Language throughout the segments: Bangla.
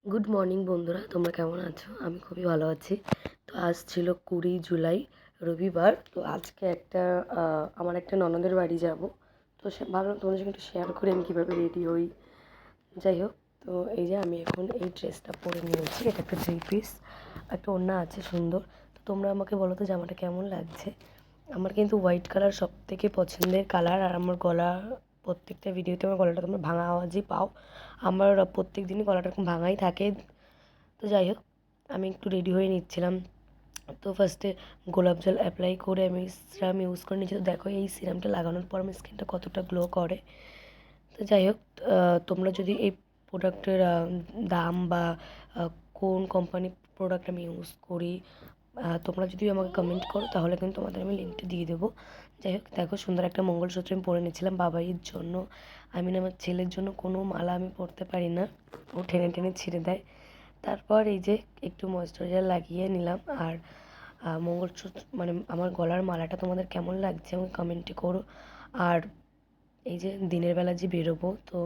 গুড মর্নিং বন্ধুরা, তোমরা কেমন আছো? আমি খুবই ভালো আছি। তো আজ ছিল 20 জুলাই, রবিবার। তো আজকে আমার একটা ননদের বাড়ি যাব। তো ভাবলাম তোমাদের সঙ্গে একটু শেয়ার করি আমি কীভাবে রেডি হই। যাই হোক, তো এই যে আমি এখন এই ড্রেসটা পরে নিয়েছি। এটা একটা 3 পিস, একটা ওড়না আছে সুন্দর। তো তোমরা আমাকে বলো তো জামাটা কেমন লাগছে। আমার কিন্তু হোয়াইট কালার সব থেকে পছন্দের কালার। আর আমার গলা, প্রত্যেকটা ভিডিওতে আমার গলাটা তোমরা ভাঙা আওয়াজই পাও। আমার প্রত্যেক দিনই গলাটা এরকম ভাঙাই থাকে। তো যাই হোক, আমি একটু রেডি হয়ে নিচ্ছিলাম। তো ফার্স্টে গোলাপ জল অ্যাপ্লাই করে আমি সিরাম ইউজ করে নিচ্ছি। তো দেখো এই সিরামটা লাগানোর পর আমার স্কিনটা কতটা গ্লো করে। তো যাই হোক, তোমরা যদি এই প্রোডাক্টের দাম বা কোন কোম্পানির প্রোডাক্ট আমি ইউজ করি, তোমরা যদি আমাকে কমেন্ট করো তাহলে কিন্তু তোমাদের আমি লিঙ্কটা দিয়ে দেবো। যাই হোক, দেখো সুন্দর একটা মঙ্গলসূত্র আমি পরে নিয়েছিলাম বাবাইয়ের জন্য। আমি না, আমার ছেলের জন্য কোনো মালা আমি পরতে পারি না, ও টেনে টেনে ছিঁড়ে দেয়। তারপর এই যে একটু ময়েশ্চারাইজার লাগিয়ে নিলাম। আর মঙ্গলসূত্র মানে আমার গলার মালাটা তোমাদের কেমন লাগছে আমাকে কমেন্টে করো। আর এই যে দিনের বেলা যে বেরোবো, তো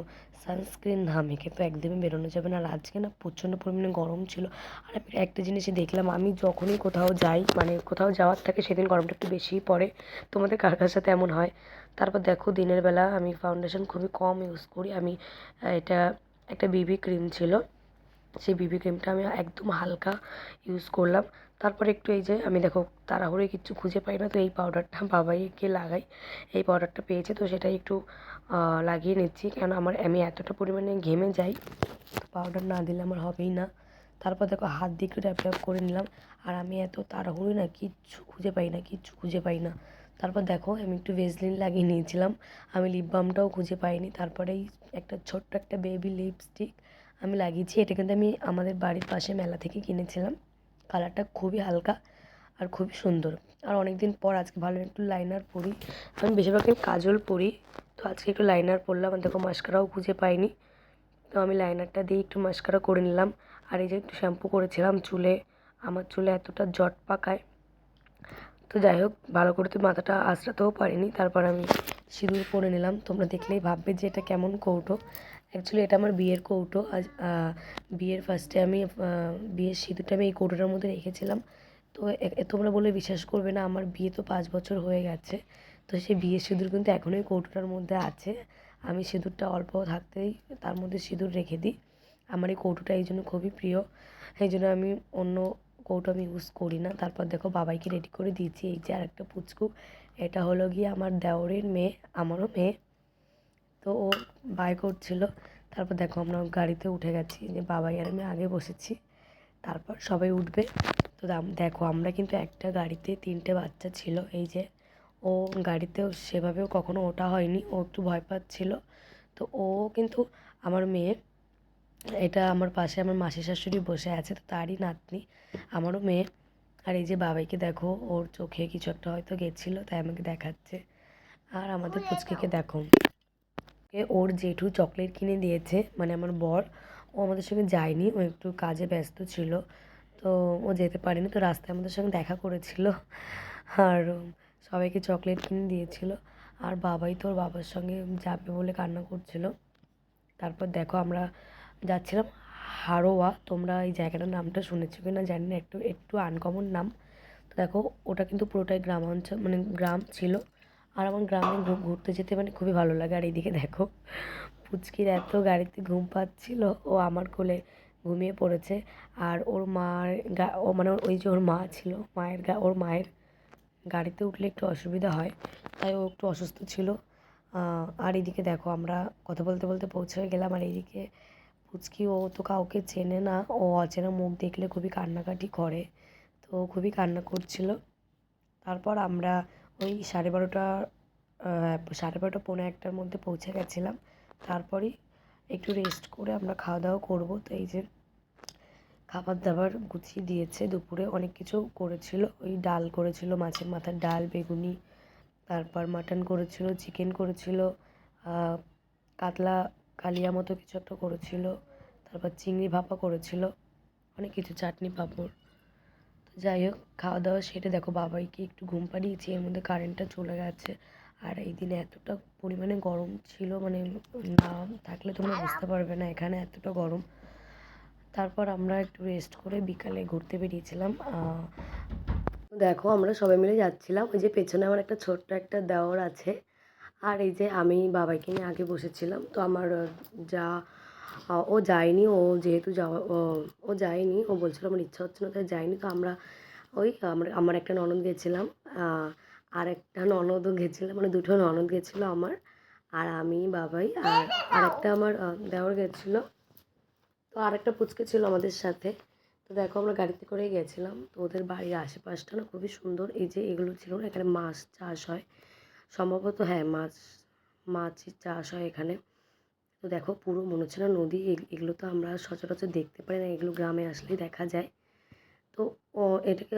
সানস্ক্রিন না মেখে তো একদমই বেরোনো যাবে না। আর আজকে না প্রচণ্ড পরিমাণে গরম ছিল। আর আমি একটা জিনিসই দেখলাম, আমি যখনই কোথাও যাই, মানে কোথাও যাওয়ার থাকে, সেদিন গরমটা একটু বেশিই পড়ে। তোমাদের কার কার সাথে এমন হয়? তারপর দেখো দিনের বেলা আমি ফাউন্ডেশন খুবই কম ইউজ করি। আমি এটা একটা বিবি ক্রিম ছিল, সেই বিবি ক্রিমটা আমি একদম হালকা ইউজ করলাম। তারপরে একটু এই যে আমি দেখো তাড়াহুড়োয় কিচ্ছু খুঁজে পাই না, তো এই পাউডারটা বাবাইকে লাগাই। এই পাউডারটা পেয়েছে, তো সেটাই একটু লাগিয়ে নিচ্ছি, কেন আমি এতটা পরিমাণে ঘেমে যাই, পাউডার না দিলে আমার হবেই না। তারপর দেখো হাত দিয়ে একটু ট্যাপ ট্যাপ করে নিলাম। আর আমি এত তাড়াহুড়োই না, কিচ্ছু খুঁজে পাই না। তারপর দেখো আমি একটু ভেসলিন লাগিয়ে নিয়েছিলাম, আমি লিপ বামটাও খুঁজে পাইনি। তারপরেই একটা ছোট্ট একটা বেবি লিপস্টিক আমি লাগিয়েছি। এটা কিন্তু আমি আমাদের বাড়ির পাশে মেলা থেকে কিনেছিলাম। কালারটা খুবই হালকা আর খুবই সুন্দর। আর অনেক দিন পর আজকে ভালো একটু লাইনার পরি। আমি বেশিরভাগ কাজল পরি, তো আজকে একটু লাইনার পরলাম। আর দেখো মাস্কারাও খুঁজে পাইনি, তো আমি লাইনারটা দিয়ে একটু মাস্কারা করে নিলাম। আর এই যে একটু শ্যাম্পু করেছিলাম চুলে, আমার চুলে এতটা জট পাকায়। তো যাই হোক, ভালো করে তো মাথাটা আঁচড়াতেও পারিনি। তারপর আমি সিঁদুর পরে নিলাম। তোমরা দেখলেই ভাববে যে এটা কেমন কৌটো। অ্যাকচুয়ালি এটা আমার বিয়ের কৌটো। আজ বিয়ের ফার্স্টে আমি বিয়ের সিঁদুরটা আমি এই কৌটোটার মধ্যে রেখেছিলাম। তো তোমরা বলে বিশ্বাস করবে না, আমার বিয়ে তো 5 বছর হয়ে গেছে। তো সেই বিয়ের সিঁদুর কিন্তু এখনও এই কৌটোটার মধ্যে আছে। আমি সিঁদুরটা অল্প থাকতেই তার মধ্যে সিঁদুর রেখে দিই। আমার এই কৌটোটা এই জন্য খুবই প্রিয়, এই জন্য আমি অন্য কৌটো আমি ইউজ করি না। তারপর দেখো বাবাইকে রেডি করে দিয়েছি। এই যে আরেকটা পুচকু, এটা হলো গিয়ে আমার দেওরের মেয়ে, আমারও মেয়ে। তো ও বায় করছিল। তারপর দেখো আমরা গাড়িতে উঠে গেছি, যে বাবাই আর আমি আগে বসেছি, তারপর সবাই উঠবে। তো দেখো আমরা কিন্তু একটা গাড়িতে 3টে বাচ্চা ছিল। এই যে ও গাড়িতেও সেভাবেও কখনো ওঠা হয়নি, ও একটু ভয় পাচ্ছিল। তো ও কিন্তু আমার মেয়ে, এটা আমার পাশে আমার মাসি শাশুড়ি বসে আছে, তো তারই নাতনি, আমারও মেয়ে। আর এই যে বাবাইকে দেখো, ওর চোখে কিছু একটা হয়তো গেছিলো, তাই আমাকে দেখাচ্ছে। আর আমাদের পুচকিকে দেখো, ওর জেঠু চকলেট কিনে দিয়েছে, মানে আমার বর। ও আমাদের সঙ্গে যায়নি, ও একটু কাজে ব্যস্ত ছিল, তো ও যেতে পারেনি। তো রাস্তায় আমাদের সঙ্গে দেখা করেছিল আর সবাইকে চকলেট কিনে দিয়েছিল। আর বাবাই তো ওর বাবার সঙ্গে যাবে বলে কান্না করছিল। তারপর দেখো আমরা যাচ্ছিলাম হারোয়া। তোমরা এই জায়গাটার নামটা শুনেছো কি না জানি না, একটু একটু আনকমন নাম। তো দেখো ওটা কিন্তু পুরোটাই গ্রাম অঞ্চল, মানে গ্রাম ছিল। আর আমার গ্রামে ঘুরতে যেতে মানে খুবই ভালো লাগে। আর এইদিকে দেখো পুচকির এত গাড়িতে ঘুম পাচ্ছিল, ও আমার কোলে ঘুমিয়ে পড়েছে। আর ওর মার ও মানে ওই যে ওর মা ছিল, ওর মায়ের গাড়িতে উঠলে একটু অসুবিধা হয়, তাই ও একটু অসুস্থ ছিল। আর এদিকে দেখো আমরা কথা বলতে বলতে পৌঁছে গেলাম। আর এইদিকে পুচকি, ও তো কাউকে চেনে না, ও অচেনা মুখ দেখলে খুবই কান্নাকাটি করে, তো খুবই কান্না করছিল। তারপর আমরা ওই 12:30, 12:30 পৌনে 1টার মধ্যে পৌঁছে গেছিলাম। তারপরেই একটু রেস্ট করে আমরা খাওয়া দাওয়া করবো। তো এই যে খাবার দাবার গুছিয়ে দিয়েছে, দুপুরে অনেক কিছু করেছিল। ওই ডাল করেছিল, মাছের মাথার ডাল, বেগুনি, তারপর মাটন করেছিল, চিকেন করেছিল, কাতলা কালিয়া মতো কিছু একটা করেছিল, তারপর চিংড়ি ভাপা করেছিল, অনেক কিছু, চাটনি পাঁপড়। তো যাই হোক, খাওয়া দাওয়া সেরে দেখো বাবাইকে একটু ঘুম পাড়িয়েছি, এর মধ্যে কারেন্টটা চলে গেছে। আর এই দিনে এতটা পরিমাণে গরম ছিল, মানে না থাকলে তোমরা বুঝতে পারবে না এখানে এতটা গরম। তারপর আমরা একটু রেস্ট করে বিকালে ঘুরতে বেরিয়েছিলাম। দেখো আমরা সবাই মিলে যাচ্ছিলাম। ওই যে পেছনে আমার একটা ছোট্ট একটা দেওর আছে। আর এই যে আমি বাবাইকে নিয়ে আগে বসেছিলাম। তো আমার যা ও যায়নি। ও যেহেতু যাওয়া ও যায়নি। ও বলছিল আমার ইচ্ছা হচ্ছে না তাই যায়নি। তো আমরা ওই আমার একটা ননদ গেছিলাম। আরেকটা ননদও গেছিলো, মানে দুটো ননদ গেছিলো আমার, আর আমি, বাবাই, আর আরেকটা আমার দেওর গেছিলো। তো আরেকটা পুচকে ছিল আমাদের সাথে। তো দেখো আমরা গাড়িতে করেই গেছিলাম। তো ওদের বাড়ির আশেপাশটা না খুবই সুন্দর। এই যে এগুলো ছিল না, এখানে মাছ চাষ হয় সম্ভবত, হ্যাঁ মাছই চাষ হয় এখানে। তো দেখো পুরো মনে হচ্ছে না নদী। এগুলো তো আমরা সচরাচর দেখতে পাই না, এগুলো গ্রামে আসলেই দেখা যায়। তো এটাকে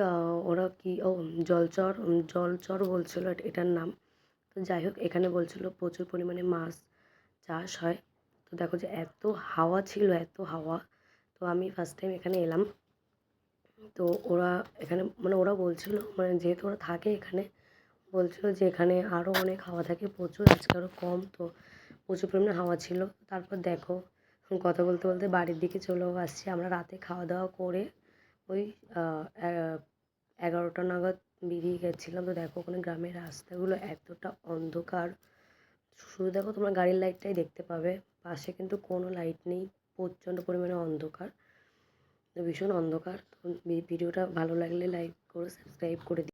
ওরা কি জলচর বলছিল এটার নাম। তো যাই হোক এখানে বলছিল প্রচুর পরিমাণে মাছ চাষ হয়। তো দেখো যে এত হাওয়া ছিল, এত হাওয়া। তো আমি ফার্স্ট টাইম এখানে এলাম। তো ওরা এখানে মানে ওরা বলছিল, মানে যেহেতু ওরা থাকে এখানে, বলছিল যে এখানে আরও অনেক হাওয়া থাকে প্রচুর, আজকে আরও কম। তো প্রচুর পরিমাণে হাওয়া ছিল। তারপর দেখো কথা বলতে বলতে বাড়ির দিকে চলেও আসছি। আমরা রাতে খাওয়া দাওয়া করে ওই 11টা নাগাদ বেরিয়ে গেছিলাম। তো দেখো ওখানে গ্রামের রাস্তাগুলো এতটা অন্ধকার, শুধু দেখো তোমরা গাড়ির লাইটটাই দেখতে পাবে, পাশে কিন্তু কোনো লাইট নেই, প্রচণ্ড পরিমাণে অন্ধকার, ভীষণ অন্ধকার। তো ভিডিওটা ভালো লাগলে লাইক করে সাবস্ক্রাইব করে দিও।